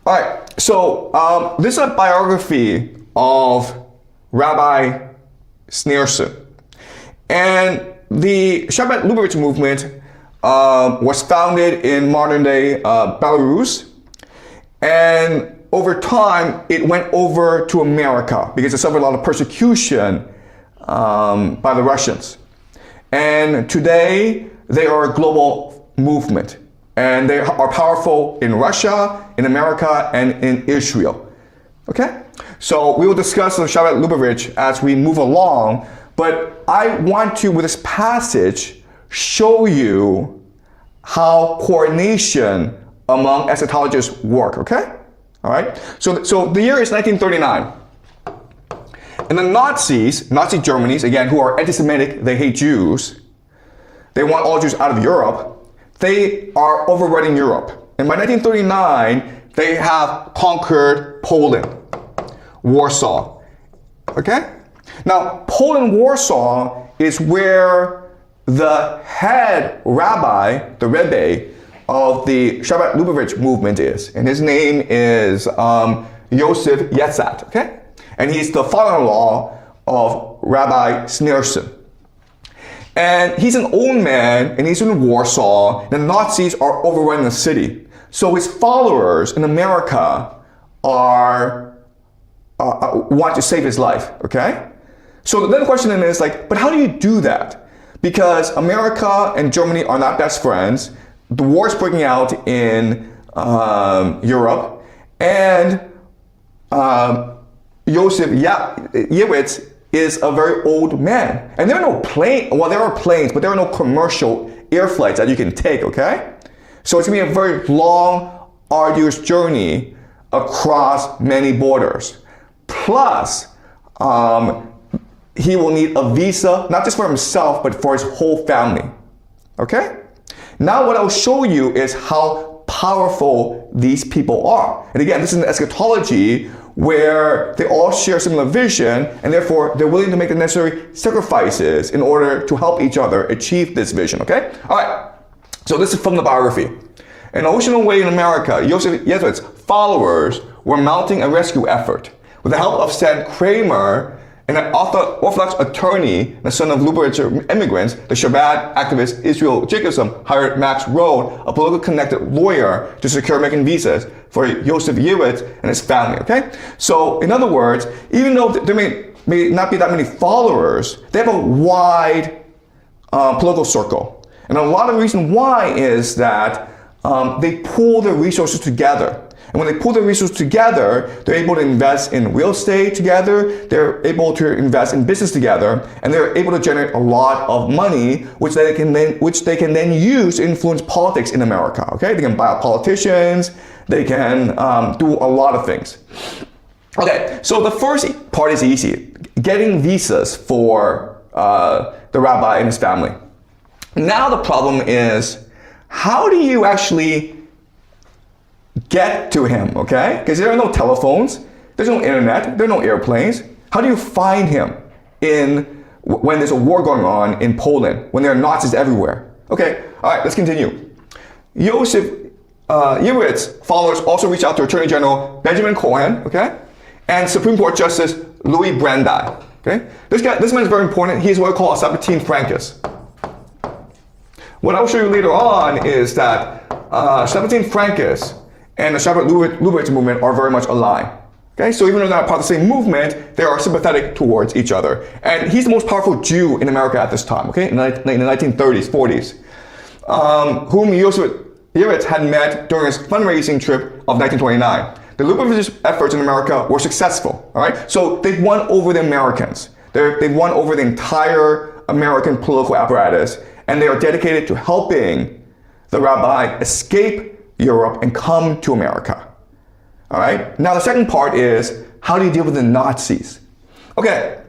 All right, so this is a biography of Rabbi Schneerson. And the Shabbat Lubavitch movement was founded in modern-day Belarus. And over time, it went over to America because it suffered a lot of persecution by the Russians. And today, they are a global movement. And they are powerful in Russia, in America, and in Israel. Okay? So we will discuss the Shabbat Lubavitch as we move along, but I want to, with this passage, show you how coordination among eschatologists work, okay? All right? So the year is 1939. And the Nazis, Nazi Germany, again, who are anti-Semitic, they hate Jews, they want all Jews out of Europe, they are overrunning Europe. And by 1939, they have conquered Poland, Warsaw. Okay? Now, Poland, Warsaw is where the head rabbi, the Rebbe of the Shabbat Lubavitch movement is. And his name is Yosef Yetzat. Okay? And he's the father-in-law of Rabbi Schneerson. And he's an old man, and he's in Warsaw. The Nazis are overrunning the city. So his followers in America are want to save his life, okay? So then the question then is like, but how do you do that? Because America and Germany are not best friends. The war is breaking out in Europe, and Yosef Yewitz is a very old man. And there are no planes, well, there are planes, but there are no commercial air flights that you can take, okay? So it's gonna be a very long, arduous journey across many borders. Plus, he will need a visa, not just for himself, but for his whole family, okay? Now what I'll show you is how powerful these people are. And again, this is an eschatology where they all share similar vision, and therefore they're willing to make the necessary sacrifices in order to help each other achieve this vision, okay? All right, so this is from the biography. In Ocean Away in America, Yosef Yetzat's followers were mounting a rescue effort. With the help of Stan Kramer, an Orthodox attorney, the son of Lubavitcher immigrants, the Shabbat activist Israel Jacobson hired Max Rode, a politically connected lawyer, to secure American visas for Yosef Yewitz and his family, okay? So, in other words, even though there may not be that many followers, they have a wide political circle. And a lot of the reason why is that they pool their resources together. And when they pull their resources together, they're able to invest in real estate together, they're able to invest in business together, and they're able to generate a lot of money, which they can then use to influence politics in America, okay? They can buy out politicians, they can do a lot of things. Okay, so the first part is easy, getting visas for the rabbi and his family. Now the problem is, how do you actually get to him, okay? Because there are no telephones, there's no internet, there are no airplanes. How do you find him when there's a war going on in Poland, when there are Nazis everywhere? Okay, all right, let's continue. Yosef Yewitz followers also reached out to Attorney General Benjamin Cohen, okay? And Supreme Court Justice Louis Brandeis, okay? This man is very important. He's what I call a Sabbatine Francus. What I'll show you later on is that Sabbatine Francus and the Shabbat Lubavitch movement are very much aligned. Okay, so even though they're not part of the same movement, they are sympathetic towards each other. And he's the most powerful Jew in America at this time, okay, in the 1930s, 40s, whom Yosef Yewitz had met during his fundraising trip of 1929. The Lubavitch efforts in America were successful, all right? So they've won over the Americans. They've won over the entire American political apparatus, and they are dedicated to helping the rabbi escape Europe and come to America. All right. Now the second part is, how do you deal with the Nazis? Okay.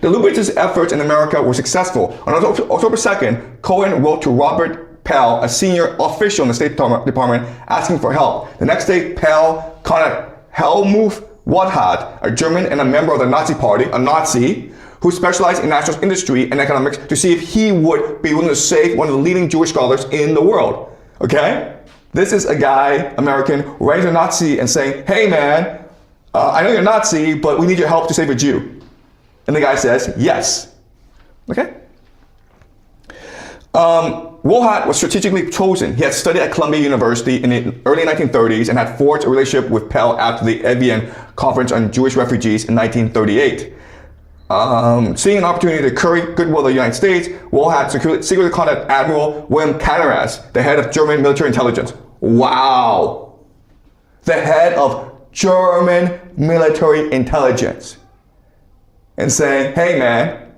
The Lubavitch's efforts in America were successful. On October 2nd, Cohen wrote to Robert Pell, a senior official in the State Department, asking for help. The next day, Pell contacted Helmuth Wadhat, a German and a member of the Nazi Party, a Nazi, who specialized in national industry and economics, to see if he would be willing to save one of the leading Jewish scholars in the world. Okay? This is a guy, American, writing to a Nazi and saying, hey man, I know you're a Nazi, but we need your help to save a Jew. And the guy says, yes. Okay? Wohat was strategically chosen. He had studied at Columbia University in the early 1930s and had forged a relationship with Pell after the Evian Conference on Jewish Refugees in 1938. Seeing an opportunity to curry goodwill of the United States, Wohat secretly contacted Admiral William Canaras, the head of German military intelligence. Wow! The head of German military intelligence. And saying, hey man,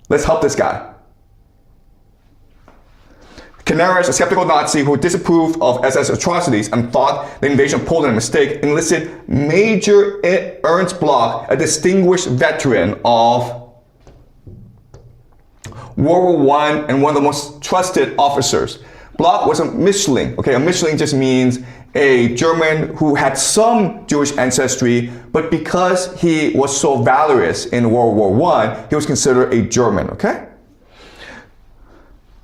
let's help this guy. Canaris, a skeptical Nazi who disapproved of SS atrocities and thought the invasion of Poland a mistake, enlisted Major Ernst Bloch, a distinguished veteran of World War I and one of the most trusted officers. Bloch was a Mischling. Okay, a Mischling just means a German who had some Jewish ancestry, but because he was so valorous in World War I, he was considered a German, okay?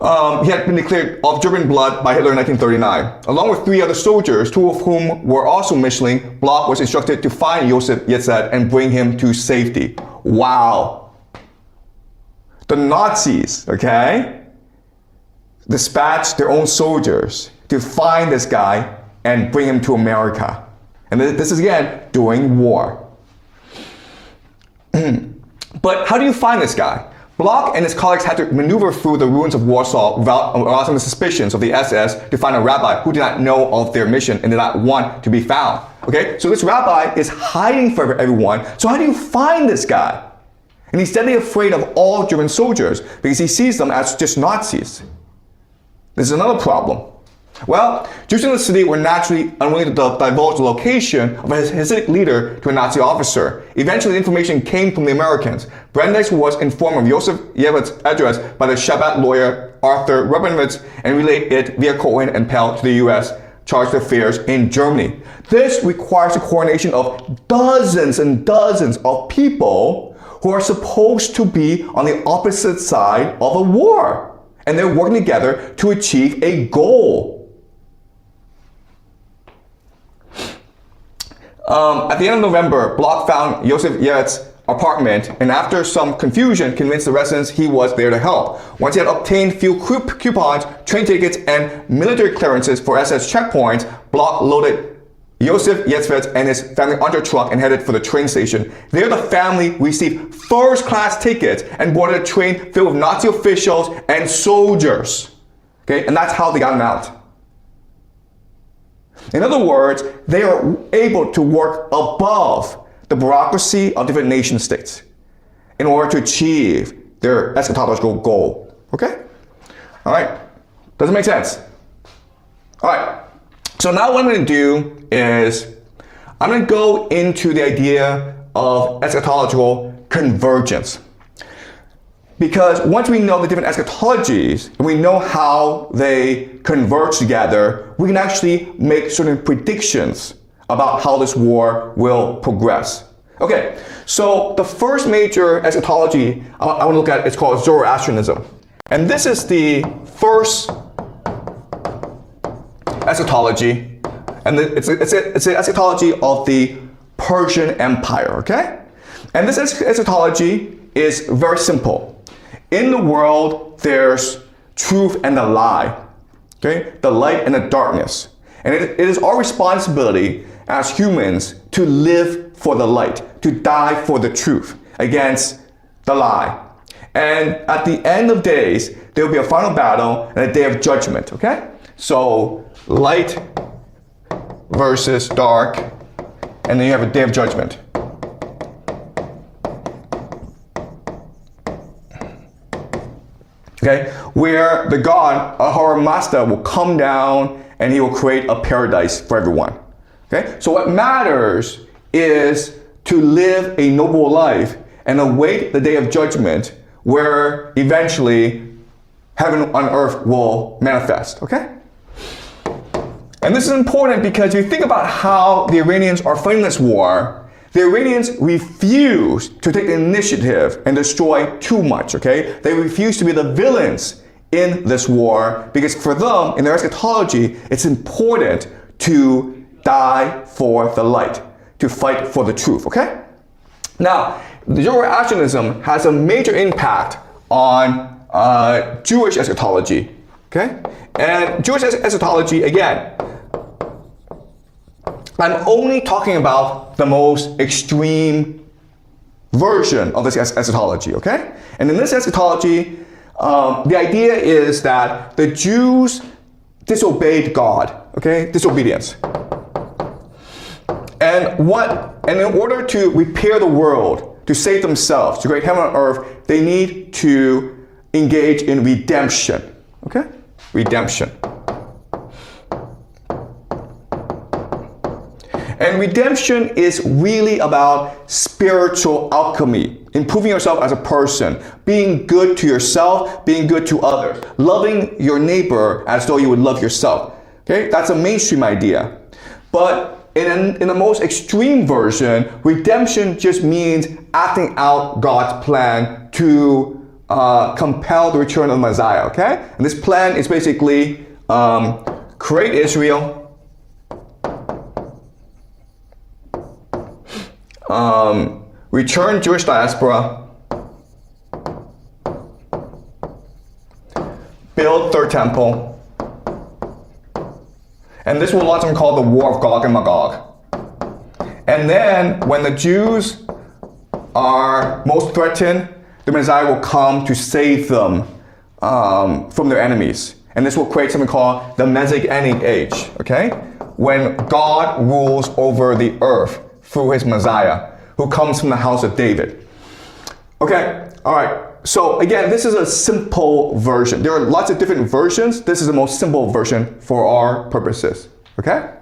He had been declared of German blood by Hitler in 1939. Along with 3 other soldiers, 2 of whom were also Mischling, Bloch was instructed to find Josef Yetzet and bring him to safety. Wow. The Nazis, okay, dispatched their own soldiers to find this guy and bring him to America. And this is again during war. But how do you find this guy? Bloch and his colleagues had to maneuver through the ruins of Warsaw without arousing the suspicions of the SS to find a rabbi who did not know of their mission and did not want to be found. Okay, so this rabbi is hiding from everyone. So how do you find this guy? And he's deadly afraid of all German soldiers because he sees them as just Nazis. This is another problem. Well, Jews in the city were naturally unwilling to divulge the location of a Hasidic leader to a Nazi officer. Eventually, the information came from the Americans. Brandeis was informed of Josef Yevet's address by the Shabbat lawyer Arthur Rubinowitz and relayed it via Cohen and Pell to the U.S. chargé d'affaires in Germany. This requires the coordination of dozens and dozens of people who are supposed to be on the opposite side of a war. And they're working together to achieve a goal. At the end of November, Bloch found Josef Yevet's apartment and after some confusion convinced the residents he was there to help. Once he had obtained fuel coupons, train tickets, and military clearances for SS checkpoints, Bloch loaded Josef Yetzet and his family onto a truck and headed for the train station. There the family received first-class tickets and boarded a train filled with Nazi officials and soldiers. Okay, and that's how they got him out. In other words, they are able to work above the bureaucracy of different nation states in order to achieve their eschatological goal. Okay? All right. Does it make sense? All right. So now what I'm going to do is I'm going to go into the idea of eschatological convergence. Because once we know the different eschatologies and we know how they converge together, we can actually make certain predictions about how this war will progress. Okay, so the first major eschatology I want to look at is called Zoroastrianism. And this is the first eschatology, and it's an eschatology of the Persian Empire, okay? And this eschatology is very simple. In the world, there's truth and the lie, okay? The light and the darkness. And it is our responsibility as humans to live for the light, to die for the truth against the lie. And at the end of days, there will be a final battle and a day of judgment, okay? So light versus dark, and then you have a day of judgment. Okay, where the God, Ahura Mazda, will come down and he will create a paradise for everyone. Okay, so what matters is to live a noble life and await the day of judgment where eventually heaven on earth will manifest. Okay? And this is important because if you think about how the Iranians are fighting this war, the Iranians refuse to take the initiative and destroy too much, okay? They refuse to be the villains in this war, because for them, in their eschatology, it's important to die for the light, to fight for the truth, okay? Now, the Zoroastrianism has a major impact on Jewish eschatology, okay? And Jewish eschatology, again, I'm only talking about the most extreme version of this eschatology, okay? And in this eschatology, the idea is that the Jews disobeyed God, okay? Disobedience. And in order to repair the world, to save themselves, to create heaven on earth, they need to engage in redemption, okay? Redemption. And redemption is really about spiritual alchemy, improving yourself as a person, being good to yourself, being good to others, loving your neighbor as though you would love yourself. Okay, that's a mainstream idea. But in the most extreme version, redemption just means acting out God's plan to compel the return of the Messiah. Okay, and this plan is basically create Israel. Return Jewish diaspora, build third temple, and this will often call the War of Gog and Magog. And then when the Jews are most threatened, the Messiah will come to save them from their enemies. And this will create something called the Messianic age, okay? When God rules over the earth through his Messiah, who comes from the house of David. Okay, all right. So again, this is a simple version. There are lots of different versions. This is the most simple version for our purposes, okay?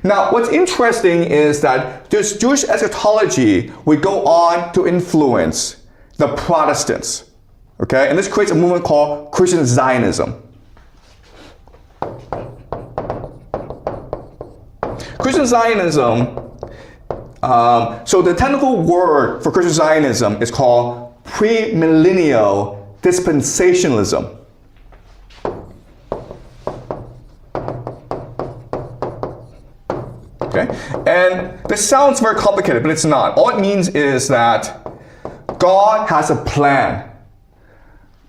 Now, what's interesting is that this Jewish eschatology would go on to influence the Protestants, okay? And this creates a movement called Christian Zionism. Christian Zionism, so the technical word for Christian Zionism is called premillennial dispensationalism. Okay, and this sounds very complicated, but it's not. All it means is that God has a plan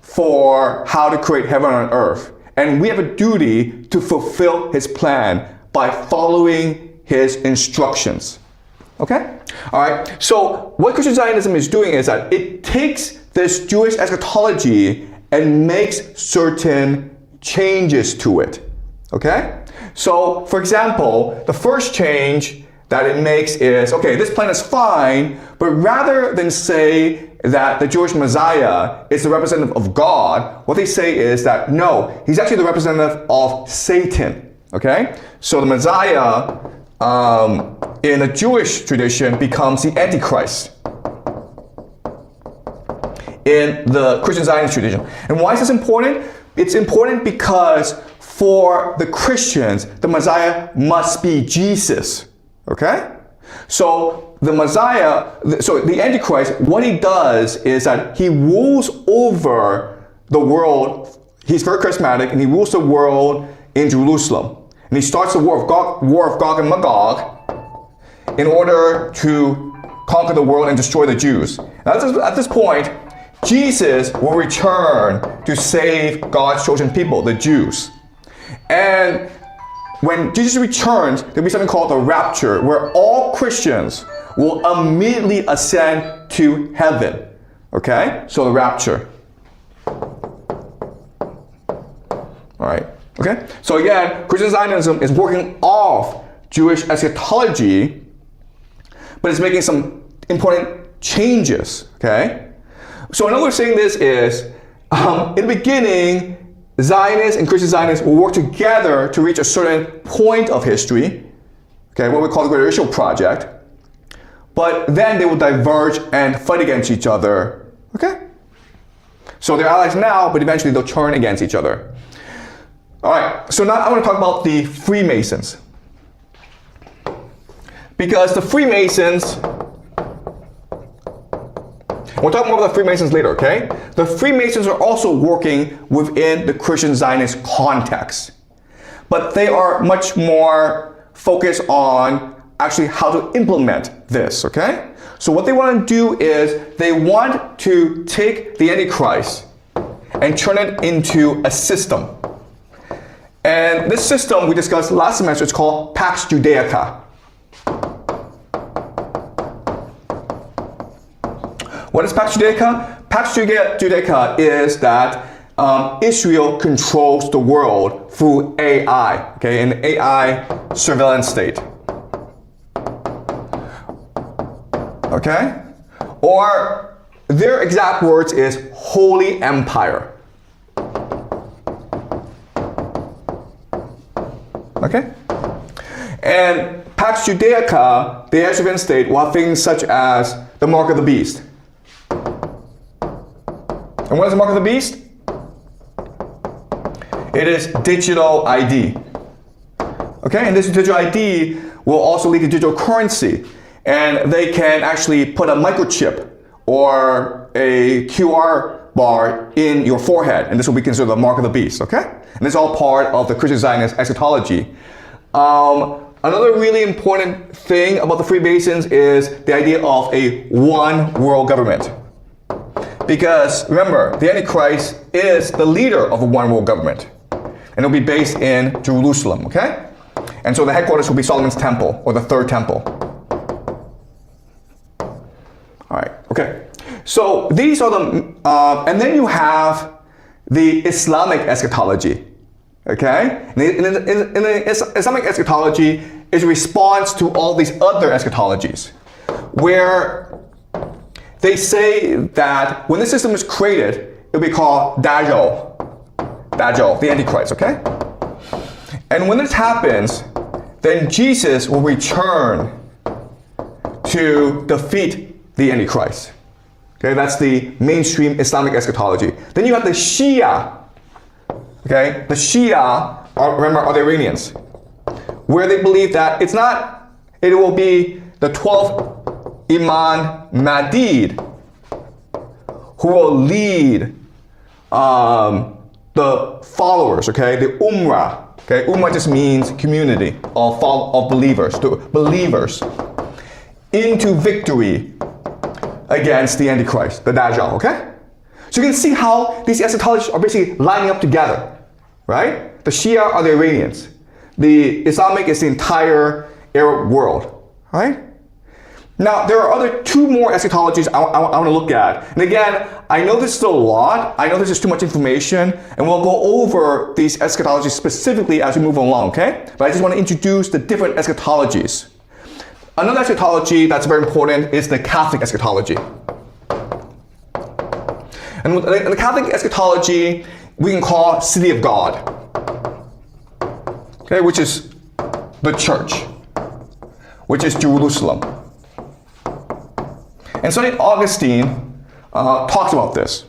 for how to create heaven on earth, and we have a duty to fulfill his plan by following his instructions. Okay? All right. So what Christian Zionism is doing is that it takes this Jewish eschatology and makes certain changes to it. Okay? So, for example, the first change that it makes is, okay, this plan is fine, but rather than say that the Jewish Messiah is the representative of God, what they say is that, no, he's actually the representative of Satan. Okay? So the Messiah, in a Jewish tradition, becomes the Antichrist in the Christian Zionist tradition. And why is this important? It's important because for the Christians, the Messiah must be Jesus. Okay? So the Messiah, so the Antichrist, what he does is that he rules over the world. He's very charismatic, and he rules the world in Jerusalem. And he starts the War of Gog and Magog in order to conquer the world and destroy the Jews. At this point, Jesus will return to save God's chosen people, the Jews. And when Jesus returns, there'll be something called the rapture, where all Christians will immediately ascend to heaven. Okay? So the rapture. All right. Okay? So again, Christian Zionism is working off Jewish eschatology, but it's making some important changes. Okay? So another way of saying this is, in the beginning, Zionists and Christian Zionists will work together to reach a certain point of history, okay, what we call the Great Racial Project, but then they will diverge and fight against each other, okay? So they're allies now, but eventually they'll turn against each other. All right, so now I want to talk about the Freemasons. Because the Freemasons, We'll talk more about the Freemasons later, okay? The Freemasons are also working within the Christian Zionist context, but they are much more focused on actually how to implement this, okay? So what they want to do is they want to take the Antichrist and turn it into a system. And this system we discussed last semester, it's called Pax Judaica. What is Pax Judaica? Pax Judaica is that Israel controls the world through AI, okay, an AI surveillance state. Okay? Or their exact words is Holy Empire. Okay? And Pax Judaica, the AI surveillance state, will have things such as the mark of the beast. And what is the mark of the beast? It is digital ID. Okay, and this digital ID will also lead to digital currency. And they can actually put a microchip or a QR bar in your forehead. And this will be considered the mark of the beast, okay? And this is all part of the Christian Zionist eschatology. Another really important thing about the Freemasons is the idea of a one world government. Because remember, the Antichrist is the leader of a one world government. And it'll be based in Jerusalem, okay? And so the headquarters will be Solomon's temple, or the third temple. All right, okay. So these are the, and then you have the Islamic eschatology, okay? In the Islamic eschatology is a response to all these other eschatologies, where they say that when the system is created, it'll be called Dajjal, the Antichrist, okay? And when this happens, then Jesus will return to defeat the Antichrist. Okay, that's the mainstream Islamic eschatology. Then you have the Shia. Okay, the Shia are the Iranians, where they believe that it will be the 12th Imam Mahdi who will lead the followers, okay, the Ummah. Okay, Ummah just means community of believers, into victory against the Antichrist, the Dajjal, okay? So you can see how these eschatologies are basically lining up together, right? The Shia are the Iranians. The Islamic is the entire Arab world, right? Now, there are two more eschatologies I want to look at. And again, I know this is a lot. I know this is too much information, and we'll go over these eschatologies specifically as we move along, okay? But I just want to introduce the different eschatologies. Another eschatology that's very important is the Catholic eschatology. And the Catholic eschatology we can call City of God, okay, which is the church, which is Jerusalem. And St. Augustine talks about this,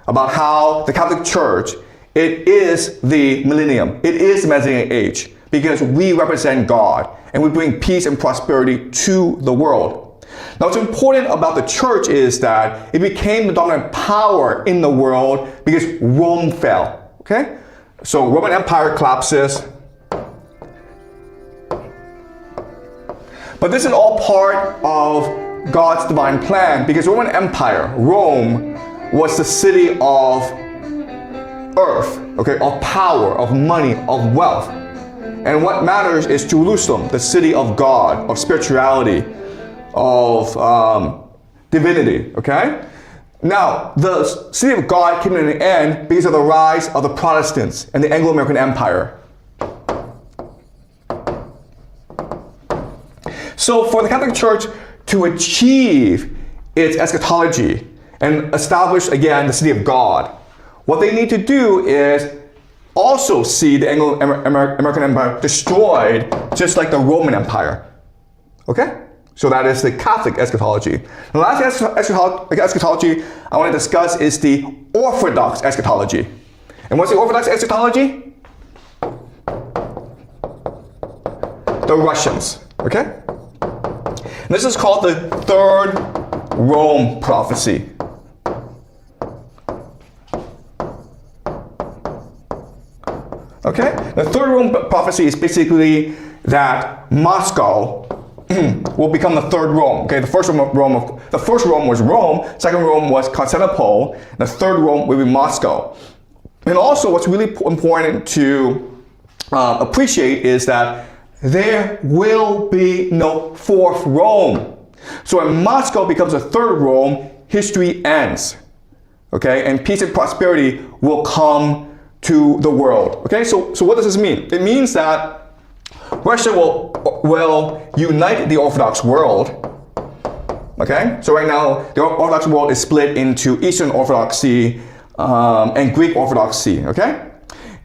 about how the Catholic Church, it is the millennium, it is the Messianic age, because we represent God and we bring peace and prosperity to the world. Now, what's important about the church is that it became the dominant power in the world because Rome fell, okay? So Roman Empire collapses. But this is all part of God's divine plan, because Roman Empire, Rome, was the city of earth, okay, of power, of money, of wealth. And what matters is Jerusalem, the city of God, of spirituality, of divinity, okay? Now, the city of God came to an end because of the rise of the Protestants and the Anglo-American Empire. So for the Catholic Church to achieve its eschatology and establish, again, the city of God, what they need to do is also see the Anglo-American Empire destroyed, just like the Roman Empire. Okay? So that is the Catholic eschatology. The last eschatology I want to discuss is the Orthodox eschatology. And what's the Orthodox eschatology? The Russians. Okay? And this is called the Third Rome prophecy. Okay? The third Rome prophecy is basically that Moscow will become the third Rome. Okay, the first Rome was Rome, second Rome was Constantinople, the third Rome will be Moscow. And also what's really important to appreciate is that there will be no fourth Rome. So when Moscow becomes a third Rome, history ends. Okay, and peace and prosperity will come to the world. Okay, so what does this mean? It means that Russia will unite the Orthodox world. Okay, so right now the Orthodox world is split into Eastern Orthodoxy and Greek Orthodoxy. Okay,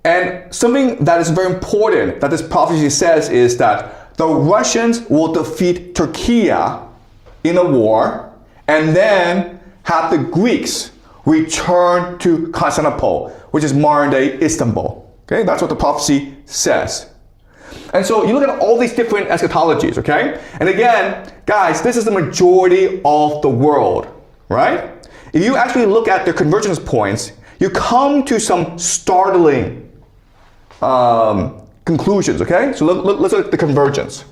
and something that is very important that this prophecy says is that the Russians will defeat Turkey in a war, and then have the Greeks return to Constantinople, which is modern-day Istanbul. Okay, that's what the prophecy says. And so you look at all these different eschatologies, okay? And again, guys, this is the majority of the world, right? If you actually look at the convergence points, you come to some startling conclusions, okay? So let's look at the convergence.